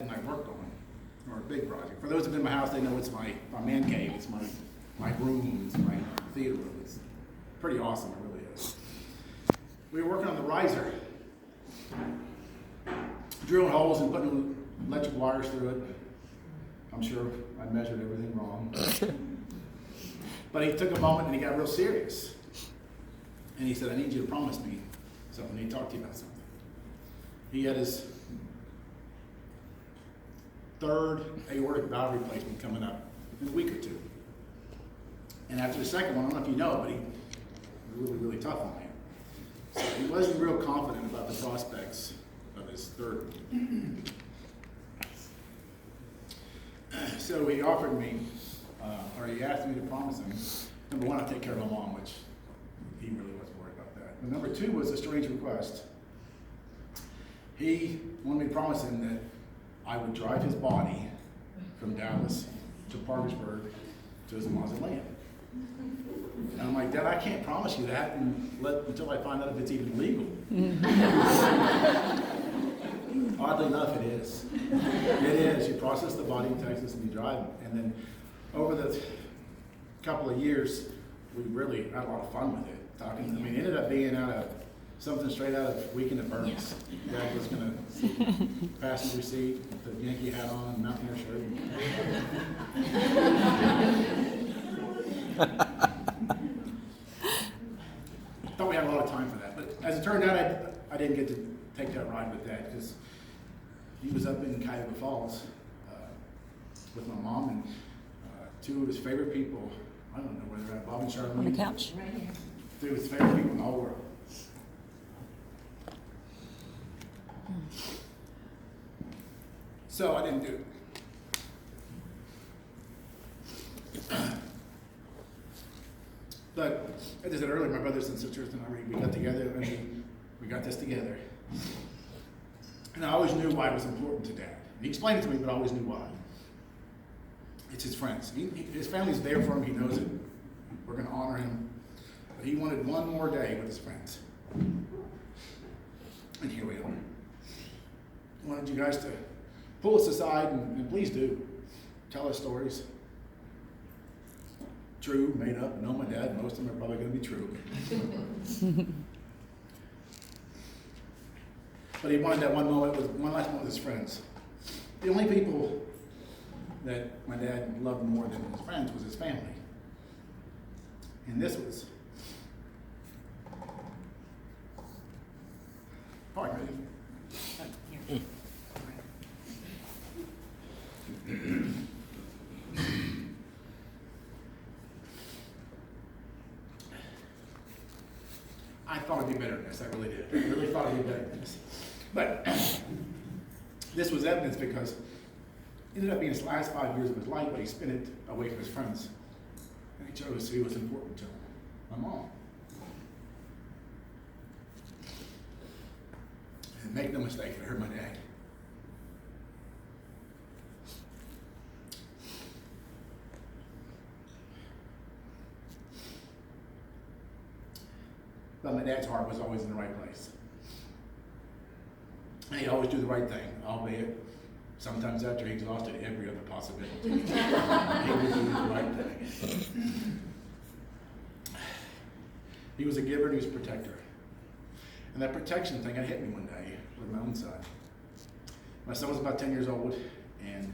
and I worked on, or a big project. For those who've been in my house, they know it's my man cave. It's my room. It's my theater room. It's pretty awesome. It really is. We were working on the riser, drilling holes and putting electric wires through it. I'm sure I measured everything wrong. But he took a moment and he got real serious. And he said, "I need you to promise me something. I need to talk to you about something." He had his third aortic valve replacement coming up in a week or two. And after the second one, I don't know if you know it, but he was really, really tough on me. So he wasn't real confident about the prospects of his third one. So he offered me, or he asked me to promise him, number one, I'd take care of my mom, which he really wasn't worried about that. But number two was a strange request. He wanted me to promise him that I would drive his body from Dallas to Parkersburg to his mausoleum. And I'm like, "Dad, I can't promise you that until I find out if it's even legal." Oddly enough, it is. It is. You process the body in Texas and you drive it. And then over the couple of years, we really had a lot of fun with it. Talking. I mean, it ended up being something straight out of Weekend at Bernie's. Dad was going to passenger seat with the Yankee hat on, mountaineer shirt. Thought we had a lot of time for that, but as it turned out, I didn't get to take that ride with Dad because he was up in Cuyahoga Falls with my mom and two of his favorite people. I don't know where they're at, Bob and Charlene. On the couch. Right here. Two of his favorite people in the whole world. So I didn't do it. But as I said earlier, my brothers and sisters and I, we got together and we got this together. And I always knew why it was important to Dad. And he explained it to me, but I always knew why. It's his friends. His family's there for him. He knows it. We're going to honor him. But he wanted one more day with his friends. And here we are. I wanted you guys to pull us aside and please do. Tell us stories. True, made up, know my dad. Most of them are probably going to be true. But he wanted that one last moment with his friends. The only people that my dad loved more than his friends was his family. And this was pardon me. I thought it'd be better than this. I really did. I really thought it'd be better than this. But this was evidence because it ended up being his last 5 years of his life, but he spent it away from his friends. And he chose who was important to him. My mom. And make no mistake, it hurt my dad. But my dad's heart was always in the right place. And he'd always do the right thing, albeit sometimes after he exhausted every other possibility. He would do the right thing. He was a giver and he was a protector. And that protection thing, it hit me one day with my own son. My son was about 10 years old, and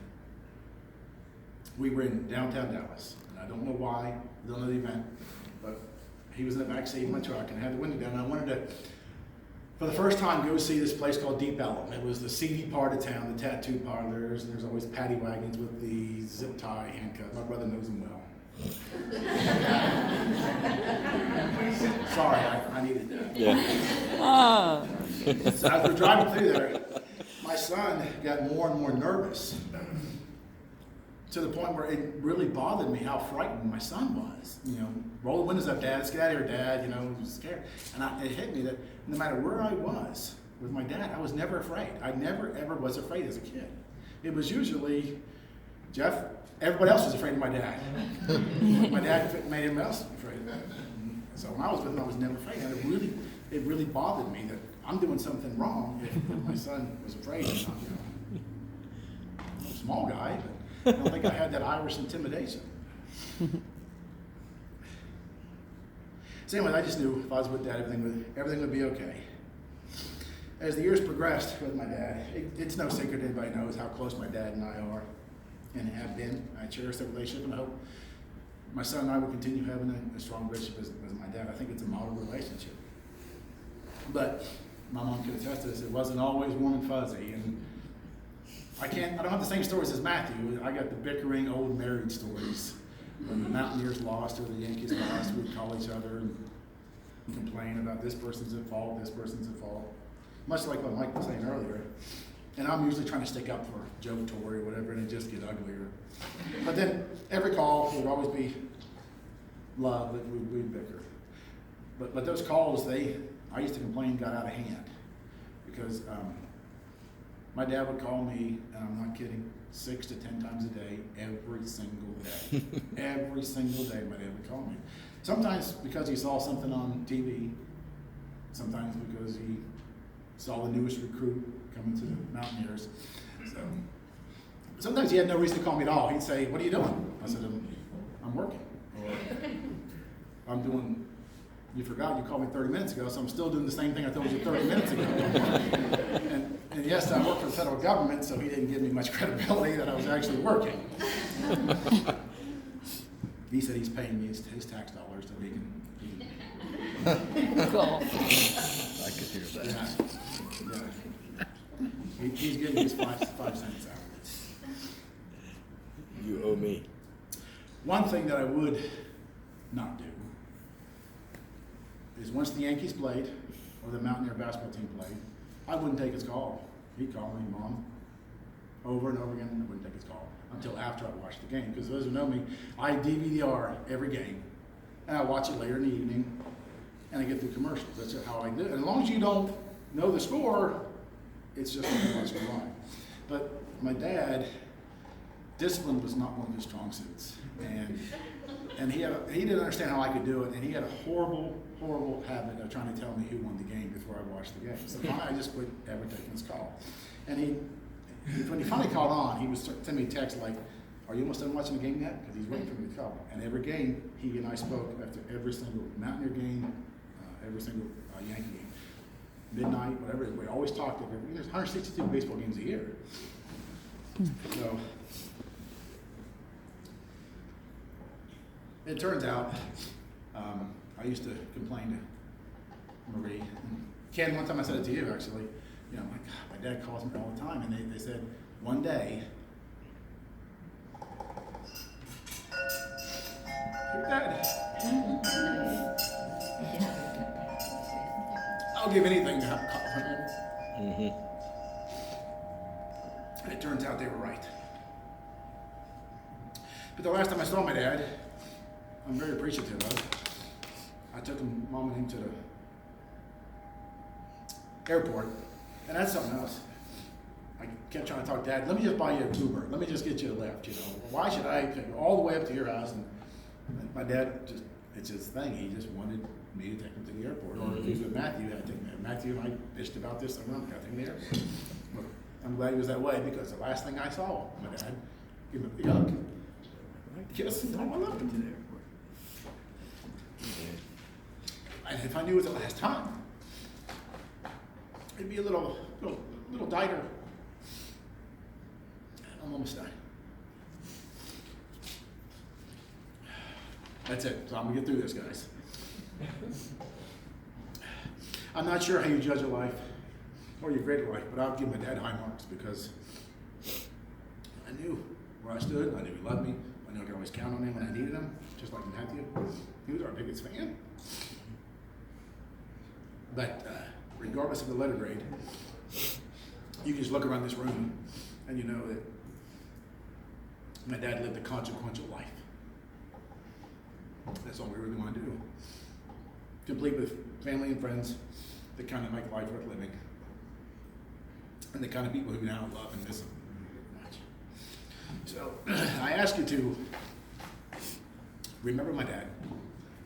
we were in downtown Dallas. And I don't know why, I don't know the event, but he was in the back seat of my truck and I had the window down. And I wanted to, for the first time, go see this place called Deep Ellum. It was the seedy part of town, the tattoo parlors, and there's always paddy wagons with the zip tie handcuffs. My brother knows them well. Sorry, I needed that. Yeah. So as we're driving through there, my son got more and more nervous to the point where it really bothered me how frightened my son was. You know, roll the windows up, Dad, let's get out of here, Dad. You know, he was scared. And it hit me that no matter where I was with my dad, I was never afraid. I never, ever was afraid as a kid. It was usually, Jeff, everybody else was afraid of my dad. My dad made everyone else afraid of that. So when I was with him, I was never afraid. And it really bothered me that I'm doing something wrong if my son was afraid. small guy, but I don't think I had that Irish intimidation. So anyway, I just knew if I was with Dad, everything would be okay. As the years progressed with my dad, it's no secret anybody knows how close my dad and I are and have been. I cherish that relationship, and I hope my son and I will continue having a strong relationship as my dad. I think it's a model relationship. But my mom could attest to this, it wasn't always warm and fuzzy. And I don't have the same stories as Matthew. I got the bickering old married stories. When the Mountaineers lost or the Yankees lost, we'd call each other and complain about this person's at fault, this person's at fault. Much like what Mike was saying earlier. And I'm usually trying to stick up for Joe Torre or whatever, and it just gets uglier. But then every call would always be love, that we'd bicker. But those calls, I used to complain, got out of hand. Because my dad would call me, and I'm not kidding, 6 to 10 times a day, every single day. Every single day my dad would call me. Sometimes because he saw something on TV, sometimes because he saw the newest recruit coming to the Mountaineers. So sometimes he had no reason to call me at all. He'd say, "What are you doing?" I said, I'm working. Or I'm doing, you forgot you called me 30 minutes ago, so I'm still doing the same thing I told you 30 minutes ago. And yes, I work for the federal government, so he didn't give me much credibility that I was actually working. He said he's paying me his tax dollars so he can Cool. I could hear that. Yeah. He's getting his 5 cents out. You owe me. One thing that I would not do is once the Yankees played or the Mountaineer basketball team played, I wouldn't take his call. He'd call me, Mom, over and over again. I wouldn't take his call until after I watched the game. Because those who know me, I DVR every game, and I watch it later in the evening, and I get through commercials. That's just how I do it. And as long as you don't know the score, it's just what's going on. But my dad, discipline was not one of his strong suits, and he didn't understand how I could do it, and he had a horrible habit of trying to tell me who won the game before I watched the game. So finally, I just quit ever taking his call. And when he finally called on, he was sending me texts like, "Are you almost done watching the game yet?" Because he's waiting for me to call. And every game, he and I spoke after every single Mountaineer game, every single Yankee game, midnight, whatever. We always talked. There's 162 baseball games a year. So it turns out, I used to complain to Marie. Ken, one time I said it to you actually. You know, my dad calls me all the time, and they said one day, "Your dad, I'll give anything to have a call from him." And it turns out they were right. But the last time I saw my dad, I'm very appreciative of. I took Mom and him to the airport, and that's something else. I kept trying to talk, "Dad, let me just buy you an Uber. Let me just get you a lift, you know. Why should I go all the way up to your house?" And my dad it's his thing. He just wanted me to take him to the airport. Or if he was with Matthew, I'd take him there. Matthew and I bitched about this. I'm not going to take him to the airport. But I'm glad he was that way, because the last thing I saw my dad give him a big hug. Kiss and tell him I loved him to the airport. And if I knew it was the last time, it'd be a little tighter. I'm almost done. That's it. So I'm gonna get through this, guys. I'm not sure how you judge a life or you grade a life, but I'll give my dad high marks because I knew where I stood. I knew he loved me. I knew I could always count on him when I needed him, just like Matthew. He was our biggest fan. But regardless of the letter grade, you can just look around this room and you know that my dad lived a consequential life. That's all we really want to do. Complete with family and friends that kind of make life worth living. And the kind of people who now love and miss them much. So I ask you to remember my dad,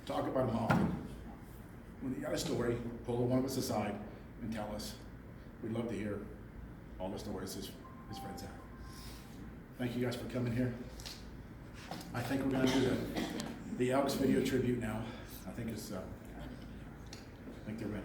talk about him often. When you got a story, pull one of us aside and tell us. We'd love to hear all the stories his friends have. Thank you guys for coming here. I think we're gonna do the Elks video tribute now. I think they're ready.